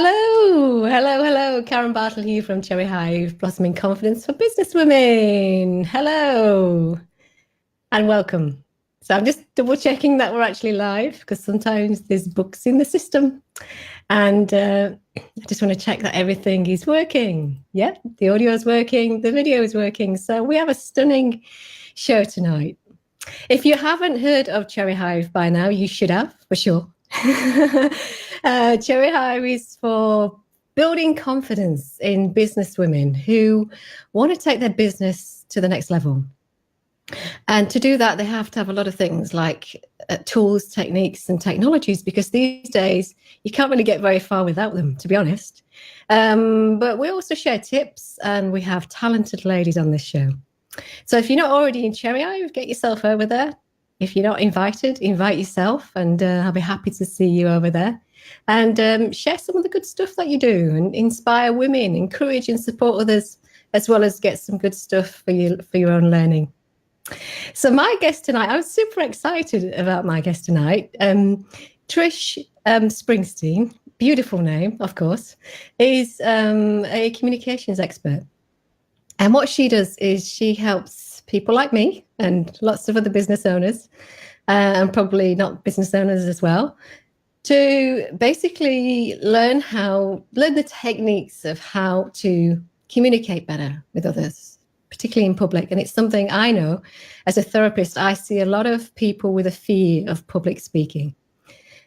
Hello. Karen Bartle here from Cherry Hive, Blossoming Confidence for Business Women. Hello, and welcome. So I'm just double checking that we're actually live because sometimes there's bugs in the system. And I just want to check that everything is working. Yeah, the audio is working, the video is working. So we have a stunning show tonight. If you haven't heard of Cherry Hive by now, you should have, for sure. Cherry Hive is for building confidence in business women who want to take their business to the next level. And to do that, they have to have a lot of things like tools, techniques, and technologies, because these days you can't really get very far without them, to be honest. But we also share tips, and we have talented ladies on this show. So if you're not already in Cherry Hive, get yourself over there. If you're not invited, invite yourself, and I'll be happy to see you over there. And share some of the good stuff that you do, and inspire women, encourage and support others, as well as get some good stuff for your own learning. So my guest tonight, I'm super excited about my guest tonight. Trish Springsteen, beautiful name, of course, is a communications expert. And what she does is she helps people like me and lots of other business owners, and probably not business owners as well, to basically learn the techniques of how to communicate better with others, particularly in public. And it's something I know as a therapist, I see a lot of people with a fear of public speaking,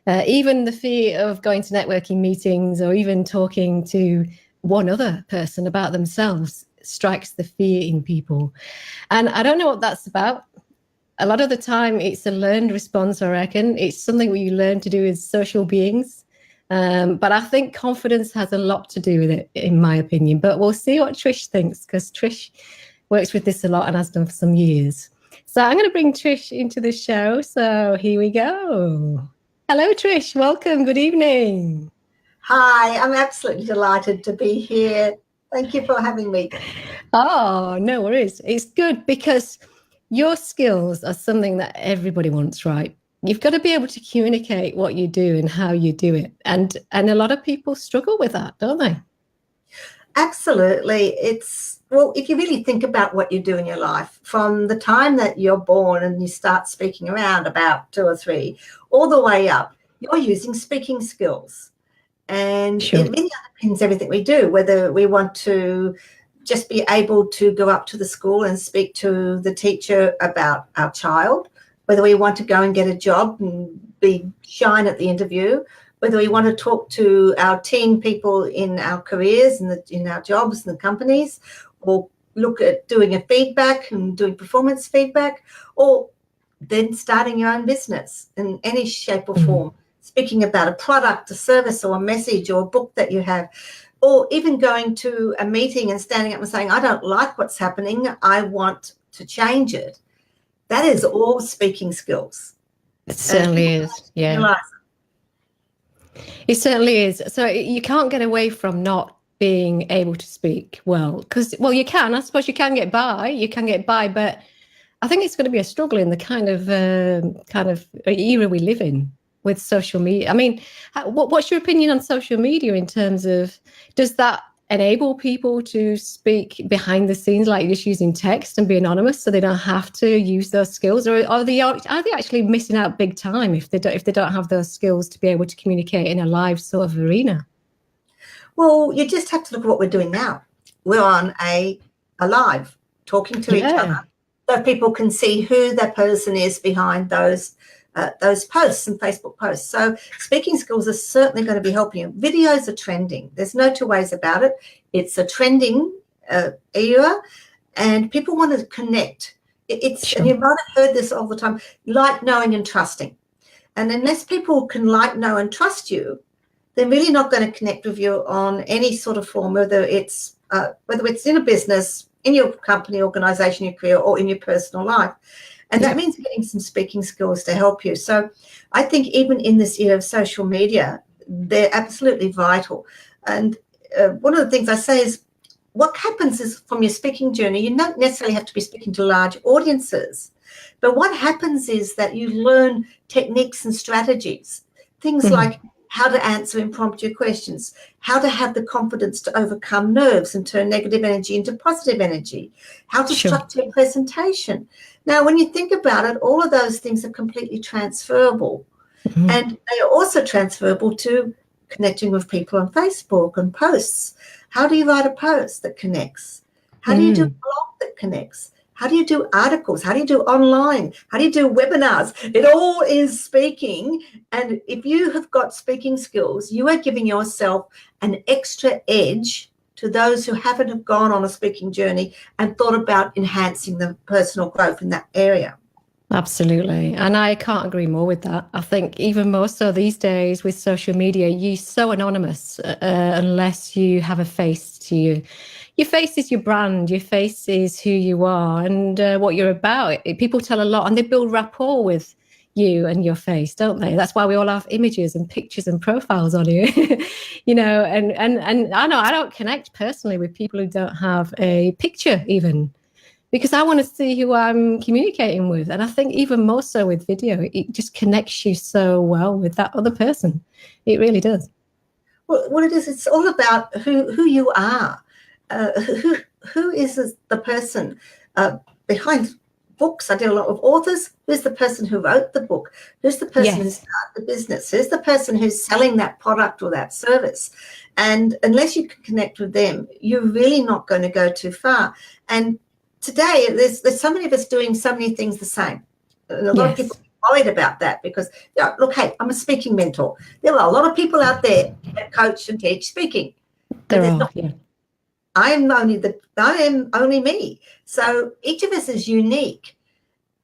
even the fear of going to networking meetings or even talking to one other person about themselves strikes the fear in people. And I don't know what that's about. A lot of the time it's a learned response, I reckon. It's something we learn to do as social beings. But I think confidence has a lot to do with it, in my opinion. But we'll see what Trish thinks, because Trish works with this a lot and has done for some years. So I'm going to bring Trish into the show. So here we go. Hello, Trish. Welcome. Good evening. Hi, I'm absolutely delighted to be here. Thank you for having me. Oh, no worries. It's good because your skills are something that everybody wants, right? You've got to be able to communicate what you do and how you do it. And a lot of people struggle with that, don't they? Absolutely. Well, if you really think about what you do in your life, from the time that you're born and you start speaking around about 2 or 3, all the way up, you're using speaking skills. And Sure. It really underpins everything we do, whether we want to just be able to go up to the school and speak to the teacher about our child, whether we want to go and get a job and be shine at the interview, whether we want to talk to our team people in our careers and in our jobs and the companies, or look at doing a feedback and doing performance feedback, or then starting your own business in any shape or form, speaking about a product, a service, or a message, or a book that you have, or even going to a meeting and standing up and saying, I don't like what's happening, I want to change it. That is all speaking skills. It certainly is, yeah. It certainly is. So you can't get away from not being able to speak well, because, well, you can. I suppose you can get by, but I think it's going to be a struggle in the kind of era we live in with social media. I mean, what's your opinion on social media in terms of, does that enable people to speak behind the scenes, like just using text and be anonymous, so they don't have to use those skills, or are they actually missing out big time if they don't have those skills to be able to communicate in a live sort of arena? Well, you just have to look at what we're doing now. We're on a live, talking to each other, so people can see who that person is behind those posts and Facebook posts. So speaking skills are certainly going to be helping you. Videos are trending. There's no two ways about it. It's a trending era, and people want to connect. Sure. And you might have heard this all the time, like, knowing and trusting. And unless people can like, know and trust you, they're really not going to connect with you on any sort of form, whether it's in a business, in your company, organization, your career, or in your personal life. And that means getting some speaking skills to help you. So I think even in this era of social media, they're absolutely vital. And one of the things I say is, what happens is, from your speaking journey, you don't necessarily have to be speaking to large audiences. But what happens is that you learn techniques and strategies, things like how to answer impromptu questions, how to have the confidence to overcome nerves and turn negative energy into positive energy, how to structure a presentation. Now, when you think about it, all of those things are completely transferable. And they are also transferable to connecting with people on Facebook and posts. How do you write a post that connects? How do you do a blog that connects? How do you do articles? How do you do online? How do you do webinars? It all is speaking. And if you have got speaking skills, you are giving yourself an extra edge to those who haven't have gone on a speaking journey and thought about enhancing the personal growth in that area. Absolutely. And I can't agree more with that. I think even more so these days with social media, you're so anonymous unless you have a face to you. Your face is your brand. Your face is who you are and what you're about. People tell a lot and they build rapport with you and your face, don't they? That's why we all have images and pictures and profiles on you, you know, and I know I don't connect personally with people who don't have a picture even, because I want to see who I'm communicating with. And I think even more so with video, it just connects you so well with that other person. It really does. Well, what it is, it's all about who you are. Who is the person behind books? I did a lot of authors. Who's the person who wrote the book? Who's the person who started the business? Who's the person who's selling that product or that service? And unless you can connect with them, you're really not going to go too far. And today, there's so many of us doing so many things the same. And a lot of people are worried about that because, look, hey, I'm a speaking mentor. There are a lot of people out there that coach and teach speaking. I am only me. So each of us is unique.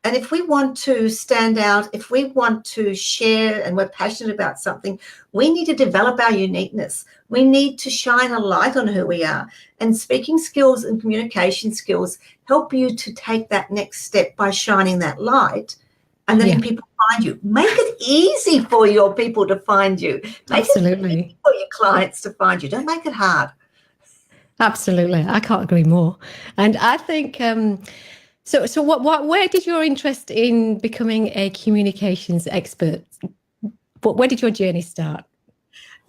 And if we want to stand out, if we want to share and we're passionate about something, we need to develop our uniqueness. We need to shine a light on who we are. And speaking skills and communication skills help you to take that next step by shining that light and letting people find you. Make it easy for your people to find you. Make it easy for your clients to find you. Don't make it hard. Absolutely. I can't agree more. And I think, so where did your interest in becoming a communications expert, where did your journey start?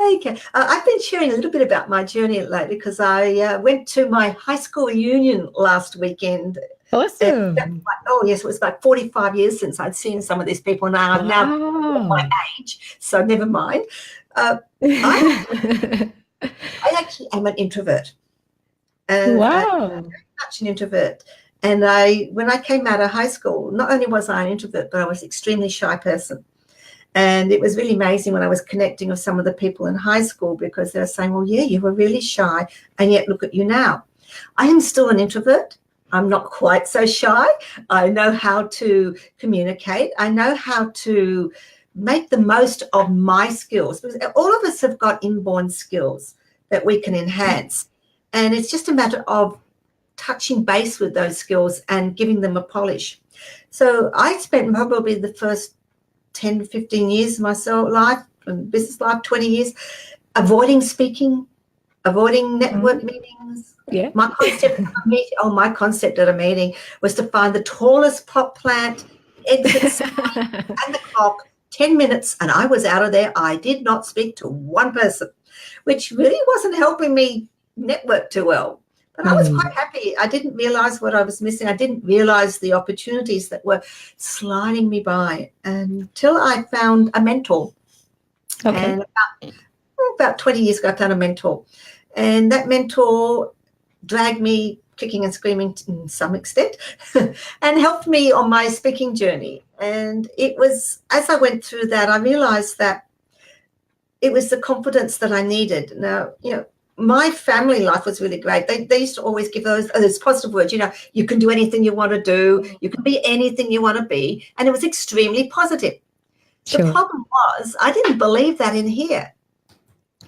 Okay. I've been sharing a little bit about my journey lately because I went to my high school reunion last weekend. Awesome. Yes, it was about 45 years since I'd seen some of these people. Now I'm now my age, so never mind. I actually am an introvert. And I'm very much an introvert. And when I came out of high school, not only was I an introvert, but I was an extremely shy person. And it was really amazing when I was connecting with some of the people in high school because they were saying, well, yeah, you were really shy, and yet look at you now. I am still an introvert. I'm not quite so shy. I know how to communicate. I know how to make the most of my skills because all of us have got inborn skills that we can enhance. And it's just a matter of touching base with those skills and giving them a polish. So I spent probably the first 10 to 15 years of my life and business life, 20 years, avoiding speaking, avoiding network meetings. Yeah. My concept at a meeting was to find the tallest pot plant, exit sign, and the clock, 10 minutes, and I was out of there. I did not speak to one person, which really wasn't helping me network too well. But I was quite happy. I didn't realize what I was missing. I didn't realize the opportunities that were sliding me by until I found a mentor. Okay. And about 20 years ago, I found a mentor. And that mentor dragged me kicking and screaming to some extent and helped me on my speaking journey. And it was, as I went through that, I realized that it was the confidence that I needed. Now, my family life was really great. They used to always give those positive words, you can do anything you want to do. You can be anything you want to be. And it was extremely positive. Sure. The problem was I didn't believe that in here.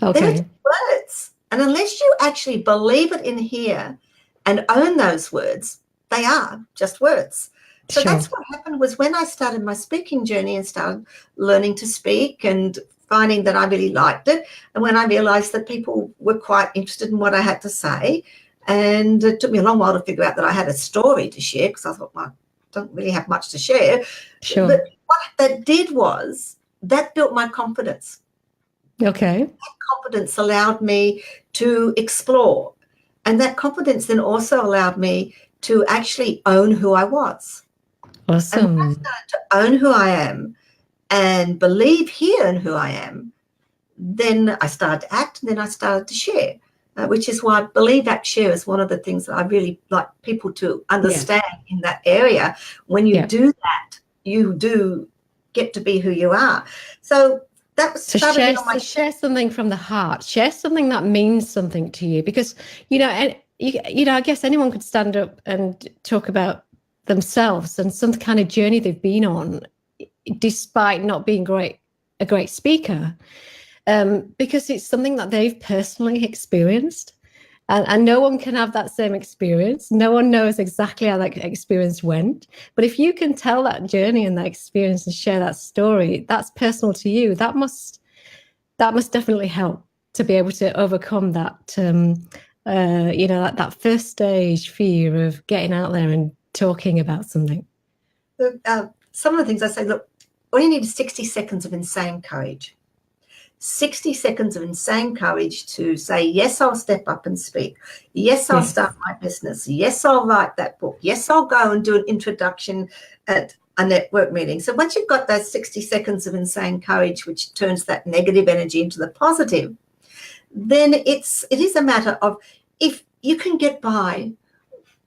Okay. They were just words. And unless you actually believe it in here and own those words, they are just words. So that's what happened was when I started my speaking journey and started learning to speak and finding that I really liked it. And when I realized that people were quite interested in what I had to say, and it took me a long while to figure out that I had a story to share because I thought, well, I don't really have much to share. Sure. But what that did was that built my confidence. Okay. That confidence allowed me to explore. And that confidence then also allowed me to actually own who I was. And when I Awesome. started to own who I am and believe here in who I am, then I started to act, and then I started to share, which is why believe, act, share is one of the things that I really like people to understand in that area. When you do that, you do get to be who you are. So that was started me on my... share something from the heart. Share something that means something to you, because and I guess anyone could stand up and talk about themselves and some kind of journey they've been on, despite not being a great speaker, because it's something that they've personally experienced. And no one can have that same experience. No one knows exactly how that experience went. But if you can tell that journey and that experience and share that story, that's personal to you. That must definitely help to be able to overcome that, that first stage fear of getting out there and talking about something. Some of the things I say, look, all you need is 60 seconds of insane courage. 60 seconds of insane courage to say, yes, I'll step up and speak. Yes, I'll start my business. Yes, I'll write that book. Yes, I'll go and do an introduction at a network meeting. So once you've got those 60 seconds of insane courage, which turns that negative energy into the positive, then it is a matter of, if you can get by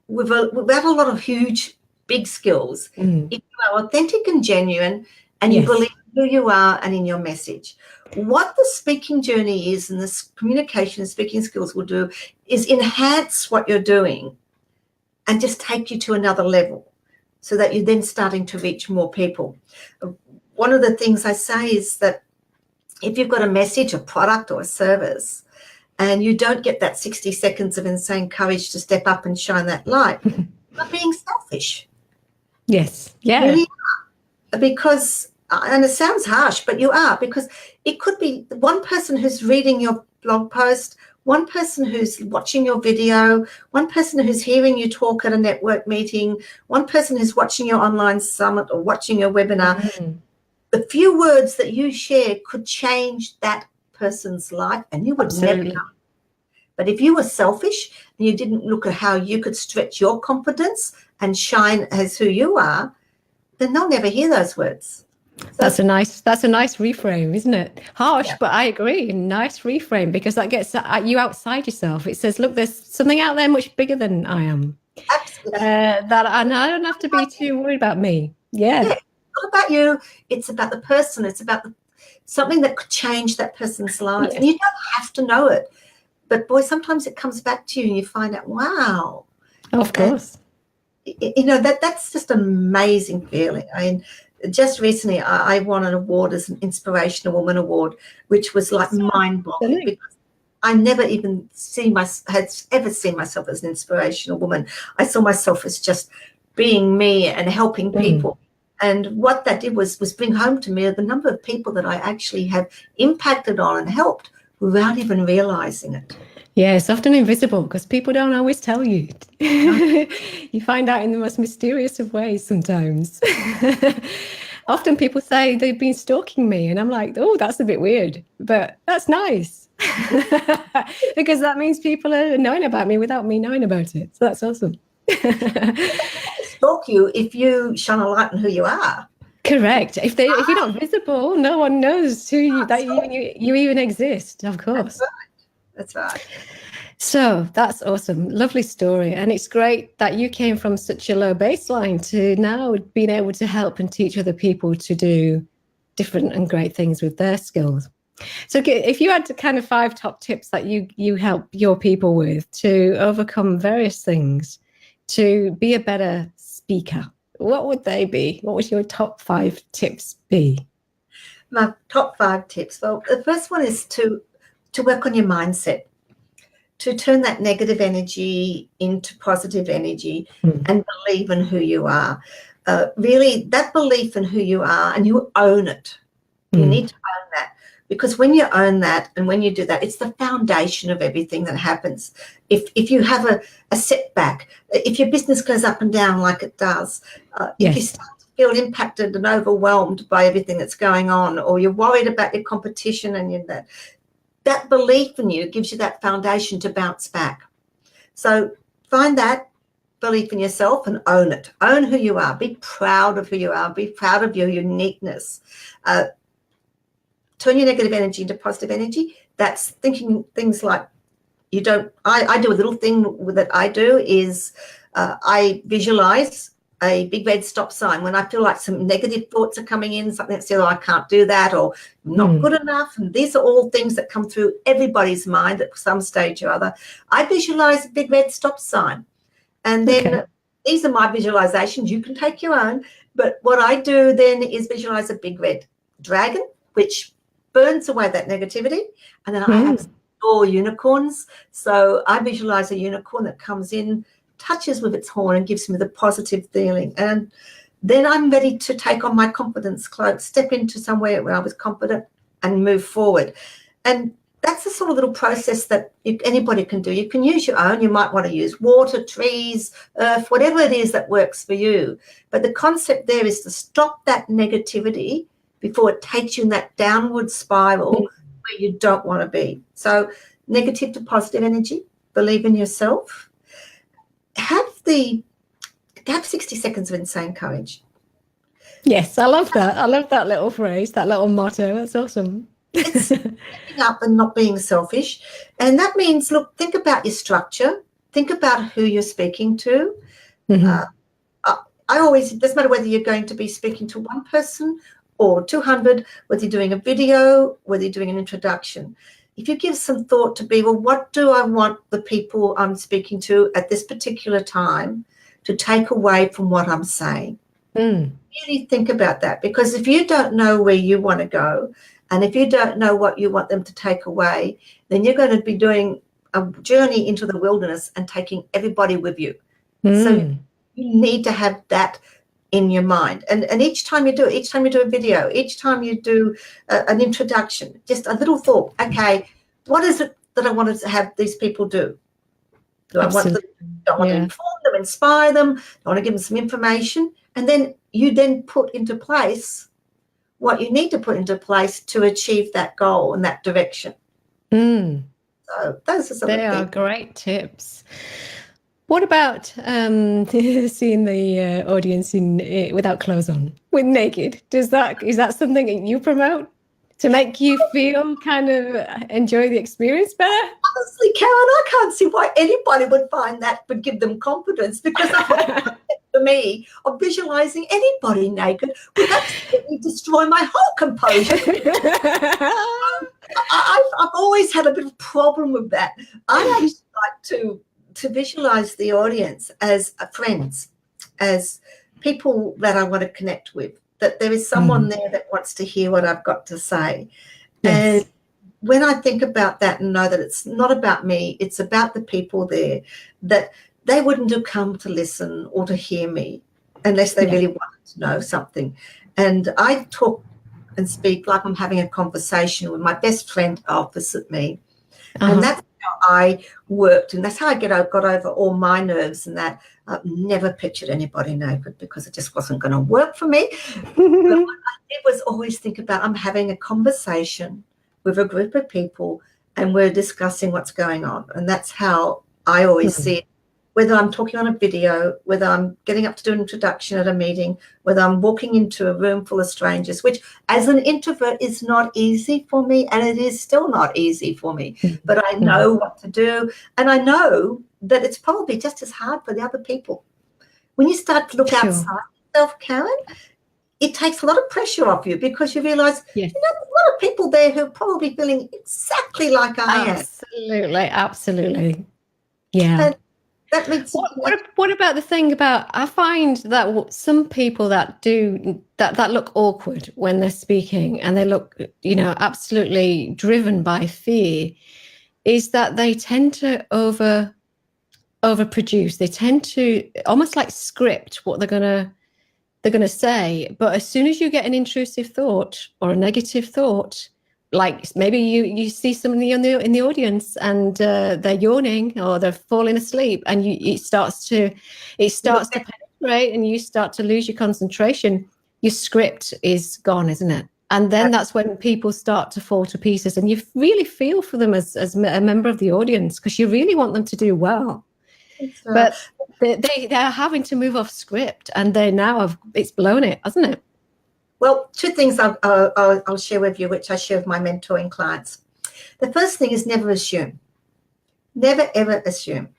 without a lot of huge, big skills, if you are authentic and genuine and you believe who you are and in your message. What the speaking journey is, and this communication and speaking skills will do, is enhance what you're doing and just take you to another level, so that you're then starting to reach more people. One of the things I say is that if you've got a message, a product or a service, and you don't get that 60 seconds of insane courage to step up and shine that light, you're being selfish. Yes. Yeah. You really are. Because, and it sounds harsh, but you are, because it could be one person who's reading your blog post, one person who's watching your video, one person who's hearing you talk at a network meeting, one person who's watching your online summit or watching your webinar. The few words that you share could change that person's life, and you would never know. But if you were selfish and you didn't look at how you could stretch your confidence and shine as who you are, then they'll never hear those words. So that's a nice reframe, isn't it? Harsh, but I agree. Nice reframe, because that gets you outside yourself. It says, look, there's something out there much bigger than I am. Absolutely. And I don't have to be too worried about me. Yeah. It's not about you. It's about the person. It's about something that could change that person's life. And you don't have to know it. But boy, sometimes it comes back to you and you find out, wow. Of course. And, that's just an amazing feeling. I mean, just recently I won an award as an Inspirational Woman Award, which was like mind-boggling, because I never even had ever seen myself as an inspirational woman. I saw myself as just being me and helping people. And what that did was bring home to me the number of people that I actually have impacted on and helped without even realizing it. Yeah, it's often invisible because people don't always tell you. No. You find out in the most mysterious of ways sometimes. Often people say they've been stalking me, and I'm like, oh, that's a bit weird, but that's nice. Because that means people are knowing about me without me knowing about it. So that's awesome. Stalk you if you shine a light on who you are. Correct. If you're not visible, no one knows who you even exist. Of course. That's right. So that's awesome. Lovely story. And it's great that you came from such a low baseline to now being able to help and teach other people to do different and great things with their skills. So if you had kind of 5 top tips that you help your people with to overcome various things to be a better speaker, what would they be? What would your top 5 tips be? My top 5 tips. Well, the first one is to work on your mindset, to turn that negative energy into positive energy and believe in who you are. Really, that belief in who you are, and you own it. You need to own that, because when you own that and when you do that, it's the foundation of everything that happens. If you have a setback, if your business goes up and down like it does, if you start to feel impacted and overwhelmed by everything that's going on, or you're worried about your competition, and that belief in you gives you that foundation to bounce back. So find that belief in yourself and own it. Own who you are. Be proud of who you are. Be proud of your uniqueness. Turn your negative energy into positive energy. That's thinking things like you don't. I do a little thing that I do is I visualize a big red stop sign when I feel like some negative thoughts are coming in, something that says, oh, I can't do that, or not good enough. And these are all things that come through everybody's mind at some stage or other. I visualize a big red stop sign. And then these are my visualizations. You can take your own. But what I do then is visualize a big red dragon, which burns away that negativity. And then I have 4 unicorns. So I visualize a unicorn that comes in, touches with its horn, and gives me the positive feeling. And then I'm ready to take on my confidence cloak, step into somewhere where I was confident and move forward. And that's the sort of little process that anybody can do. You can use your own. You might want to use water, trees, earth, whatever it is that works for you. But the concept there is to stop that negativity before it takes you in that downward spiral where you don't want to be. So negative to positive energy, believe in yourself. Have 60 seconds of insane courage. Yes, I love that. I love that little phrase, that little motto. That's awesome. It's picking up and not being selfish. And that means, look, think about your structure. Think about who you're speaking to. I always, it doesn't matter whether you're going to be speaking to one person or 200, whether you're doing a video, whether you're doing an introduction. If you give some thought to be, well, what do I want the people I'm speaking to at this particular time to take away from what I'm saying? Really think about that, because if you don't know where you want to go, and if you don't know what you want them to take away, then you're going to be doing a journey into the wilderness and taking everybody with you. So you need to have that in your mind. And each time you do it, each time you do a video, each time you do an introduction, just a little thought, okay, what is it that I want to have these people do? Do I want to inform them, inspire them? I want to give them some information. And then you then put into place what you need to put into place to achieve that goal and that direction. So those are some of the things. They are great tips. What about seeing the audience without clothes on, with naked? Is that something that you promote to make you feel kind of enjoy the experience better? Honestly, Karen, I can't see why anybody would find that would give them confidence, because for me, of visualizing anybody naked would absolutely destroy my whole composure. I've always had a bit of a problem with that. I actually like to visualize the audience as friends, as people that I want to connect with, that there is someone there that wants to hear what I've got to say. And when I think about that and know that it's not about me, it's about the people there, that they wouldn't have come to listen or to hear me unless they really wanted to know something. And I talk and speak like I'm having a conversation with my best friend opposite me. And that's how I worked, and that's how I got over all my nerves, and that I've never pictured anybody naked because it just wasn't going to work for me. But what I did was always think about, I'm having a conversation with a group of people and we're discussing what's going on. And that's how I always see it, whether I'm talking on a video, whether I'm getting up to do an introduction at a meeting, whether I'm walking into a room full of strangers, which as an introvert is not easy for me, and it is still not easy for me, but I know what to do. And I know that it's probably just as hard for the other people. When you start to look outside yourself, Karen, it takes a lot of pressure off you, because you realise, you know, there's a lot of people there who are probably feeling exactly like I am. Absolutely. Yeah. And that makes what about the thing about, I find that some people that do that look awkward when they're speaking, and they look, you know, absolutely driven by fear, is that they tend to overproduce. They tend to almost like script what they're gonna say. But as soon as you get an intrusive thought or a negative thought, like maybe you see somebody in the audience and they're yawning or they're falling asleep, and it starts to penetrate concentrate and you start to lose your concentration, your script is gone, isn't it? And then that's when people start to fall to pieces, and you really feel for them as a member of the audience, because you really want them to do well. But they're having to move off script, and they now it's blown it, hasn't it? Well, two things I'll share with you, which I share with my mentoring clients. The first thing is never assume. Never, ever assume,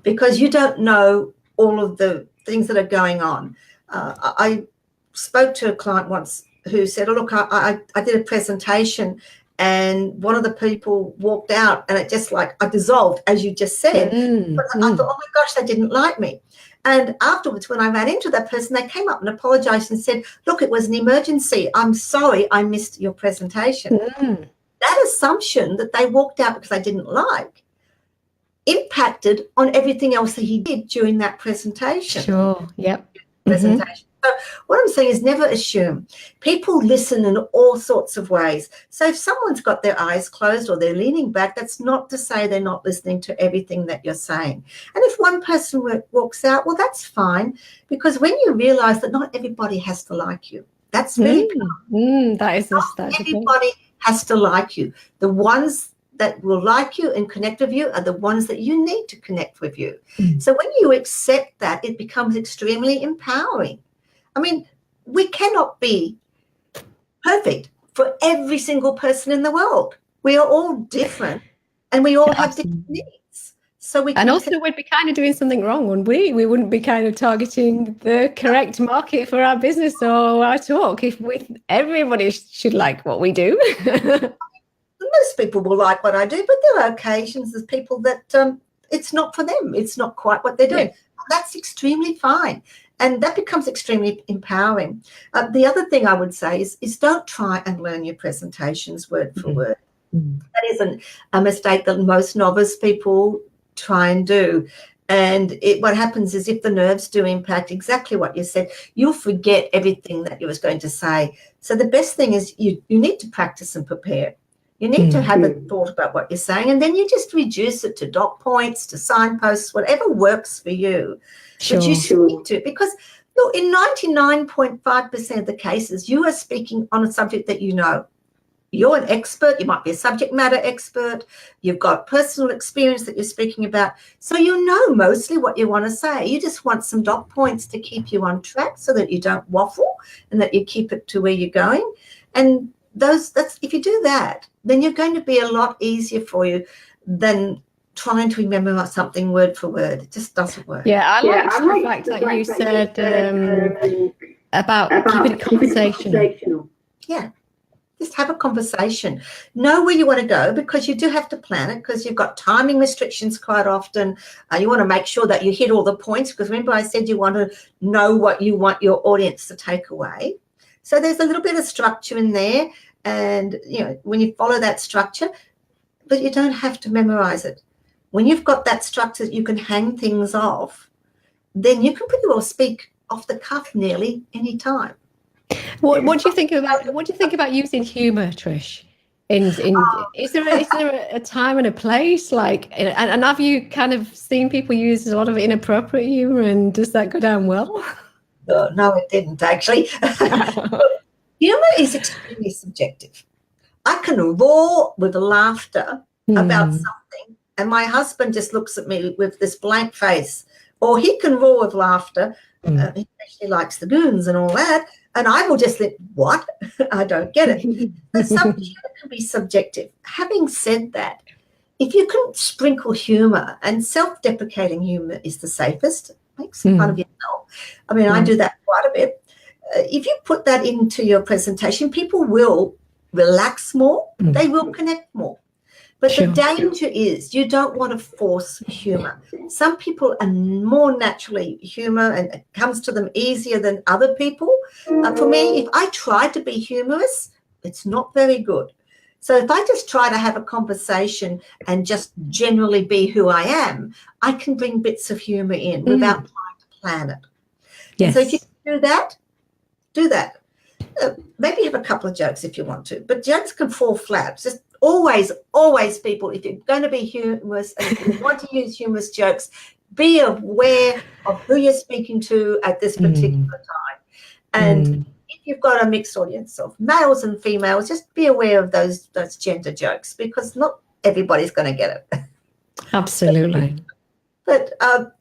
because you don't know all of the things that are going on. I spoke to a client once who said, oh, look, I did a presentation and one of the people walked out and it just like I dissolved, as you just said. But I thought, oh my gosh, they didn't like me. And afterwards, when I ran into that person, they came up and apologized and said, look, it was an emergency. I'm sorry, I missed your presentation. That assumption that they walked out because they didn't like impacted on everything else that he did during that presentation. Sure, yep. Presentation. So what I'm saying is never assume. People listen in all sorts of ways. So if someone's got their eyes closed or they're leaning back, that's not to say they're not listening to everything that you're saying. And if one person walks out, well, that's fine, because when you realize that not everybody has to like you, that's really that is not everybody has to like you. The ones that will like you and connect with you are the ones that you need to connect with you. So when you accept that, it becomes extremely empowering. I mean, we cannot be perfect for every single person in the world. We are all different and we all have different needs. So we and also we'd be kind of doing something wrong, wouldn't we? We wouldn't be kind of targeting the correct market for our business or our talk if everybody should like what we do. Most people will like what I do, but there are occasions there's people that it's not for them. It's not quite what they're doing. That's extremely fine. And that becomes extremely empowering. The other thing I would say is don't try and learn your presentations word for word. That is a mistake that most novice people try and do. And what happens is if the nerves do impact exactly what you said, you'll forget everything that you was going to say. So the best thing is you need to practice and prepare. You need to have a thought about what you're saying, and then you just reduce it to dot points, to signposts, whatever works for you. Sure. But you speak to, because look, in 99.5% of the cases, you are speaking on a subject that you know. You're an expert. You might be a subject matter expert. You've got personal experience that you're speaking about. So you know mostly what you want to say. You just want some dot points to keep you on track so that you don't waffle and that you keep it to where you're going. And if you do that, then you're going to be a lot easier for you than trying to remember something word for word. It just doesn't work. Yeah, I like the fact that you said about keeping it conversational. Yeah, just have a conversation. Know where you want to go, because you do have to plan it, because you've got timing restrictions quite often. You want to make sure that you hit all the points, because remember I said you want to know what you want your audience to take away. So there's a little bit of structure in there, and when you follow that structure, but you don't have to memorize it. When you've got that structure, you can hang things off, then you can pretty well speak off the cuff nearly any time. What do you think about using humor, Trish? Is there a time and a place, and have you kind of seen people use a lot of inappropriate humor, and does that go down well? No, it didn't actually. Humor is extremely subjective. I can roar with laughter about something, and my husband just looks at me with this blank face, or he can roar with laughter. He actually likes the goons and all that, and I will just think, what? I don't get it. But some humor can be subjective. Having said that, if you can sprinkle humor, and self-deprecating humor is the safest, makes fun of yourself. I mean, I do that quite a bit. If you put that into your presentation, people will relax more. They will connect more. But the danger is you don't want to force humor. Some people are more naturally humor, and it comes to them easier than other people. For me, if I try to be humorous, it's not very good. So if I just try to have a conversation and just generally be who I am, I can bring bits of humor in without trying to plan it. Yes. So if you do that, do that. Maybe have a couple of jokes if you want to, but jokes can fall flat. Just always people, if you're going to be humorous and if you want to use humorous jokes, be aware of who you're speaking to at this particular time. And if you've got a mixed audience of males and females, just be aware of those gender jokes, because not everybody's going to get it. Absolutely. But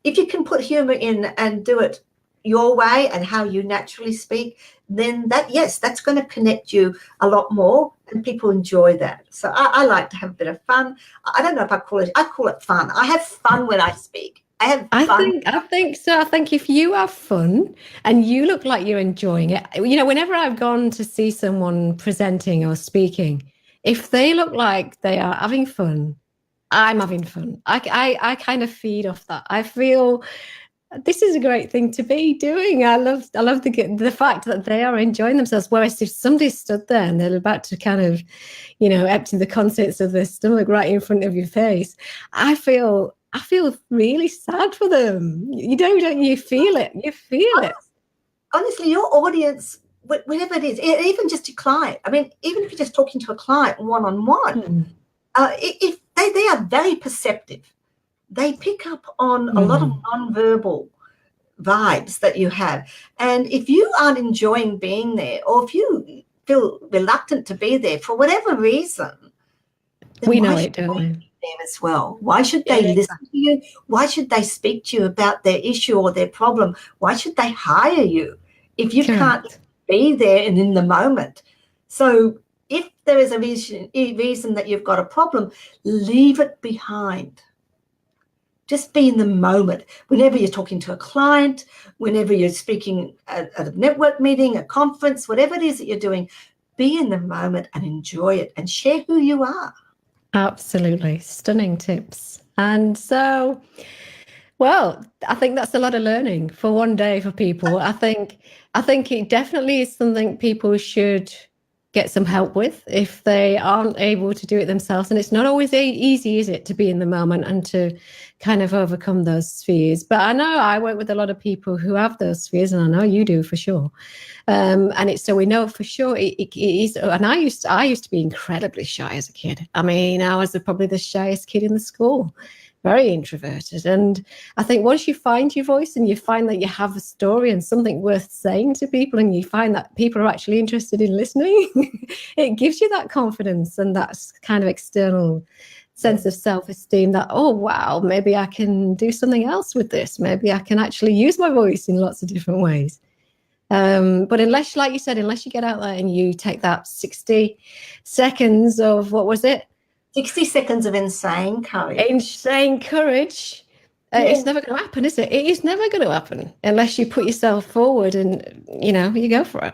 if you can put humor in and do it your way and how you naturally speak, then that's going to connect you a lot more, and people enjoy that. So I like to have a bit of fun. I don't know if I call it fun. I have fun when I speak. I have fun. I think so. I think if you have fun and you look like you're enjoying it, whenever I've gone to see someone presenting or speaking, if they look like they are having fun, I'm having fun. I kind of feed off that. I feel this is a great thing to be doing. I love the fact that they are enjoying themselves. Whereas if somebody stood there and they're about to kind of, empty the contents of their stomach right in front of your face, I feel really sad for them. You don't you feel it? You feel it. Honestly, your audience, whatever it is, even just a client. I mean, even if you're just talking to a client one-on-one, if they are very perceptive. They pick up on a lot of non-verbal vibes that you have. And if you aren't enjoying being there, or if you feel reluctant to be there for whatever reason, then we know it, don't we? There as well. Why should they listen to you? Why should they speak to you about their issue or their problem? Why should they hire you if you can't be there and in the moment? So if there is a reason that you've got a problem, leave it behind. Just be in the moment. Whenever you're talking to a client, whenever you're speaking at a network meeting, a conference, whatever it is that you're doing, be in the moment and enjoy it and share who you are. Absolutely. Stunning tips. And so, well, I think that's a lot of learning for one day for people. I think it definitely is something people should get some help with if they aren't able to do it themselves. And it's not always easy, is it, to be in the moment and to kind of overcome those fears. But I know I work with a lot of people who have those fears, and I know you do for sure. And it's so we know for sure it is. And I used to be incredibly shy as a kid. I mean, I was probably the shyest kid in the school. Very introverted. And I think once you find your voice and you find that you have a story and something worth saying to people, and you find that people are actually interested in listening, it gives you that confidence and that kind of external sense of self-esteem that, oh, wow, maybe I can do something else with this. Maybe I can actually use my voice in lots of different ways. But unless, like you said, unless you get out there and you take that 60 seconds of, what was it? 60 seconds of insane courage. Insane courage. It's never going to happen, is it? It is never going to happen unless you put yourself forward and, you go for it.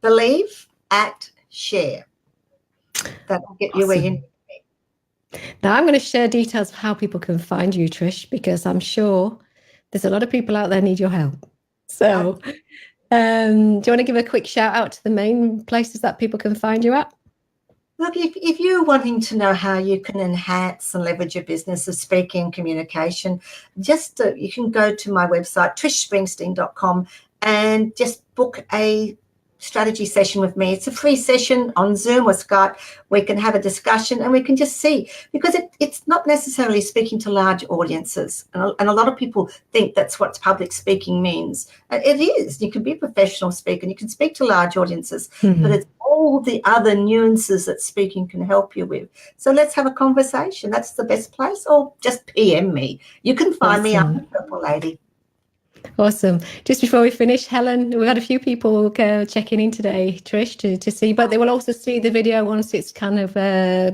Believe, act, share. That will get you where you need to be. Now, I'm going to share details of how people can find you, Trish, because I'm sure there's a lot of people out there need your help. So do you want to give a quick shout out to the main places that people can find you at? Look, if you're wanting to know how you can enhance and leverage your business of speaking and communication, just you can go to my website, trishspringsteen.com, and just book a strategy session with me. It's a free session on Zoom or Skype. We can have a discussion and we can just see, because it's not necessarily speaking to large audiences. And a lot of people think that's what public speaking means. It is. You can be a professional speaker and you can speak to large audiences, but it's all the other nuances that speaking can help you with. So let's have a conversation. That's the best place. Or just PM me. You can find me. I'm the Purple Lady. Awesome. Just before we finish, Helen, we've had a few people checking in today, Trish, to see, but they will also see the video once it's kind of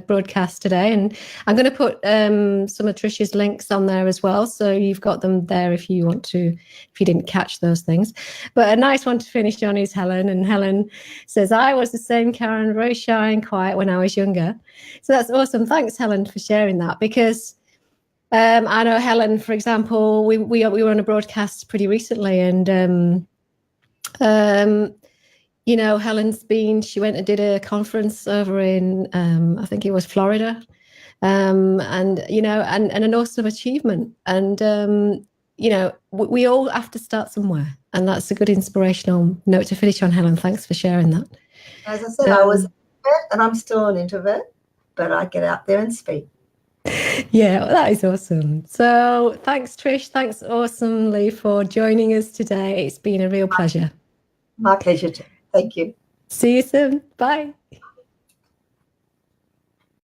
broadcast today. And I'm going to put some of Trish's links on there as well. So you've got them there if you want to, if you didn't catch those things. But a nice one to finish on is Helen. And Helen says, I was the same, Karen, very shy and quiet when I was younger. So that's awesome. Thanks, Helen, for sharing that, because I know Helen, for example, we were on a broadcast pretty recently, and she went and did a conference over in I think it was Florida, and an awesome achievement. And we all have to start somewhere, and that's a good inspirational note to finish on. Helen, thanks for sharing that. As I said, I was an introvert, and I'm still an introvert, but I get out there and speak. Yeah, that is awesome. So thanks, Trish. Thanks awesomely for joining us today. It's been a real pleasure. My pleasure too. Thank you. See you soon. Bye.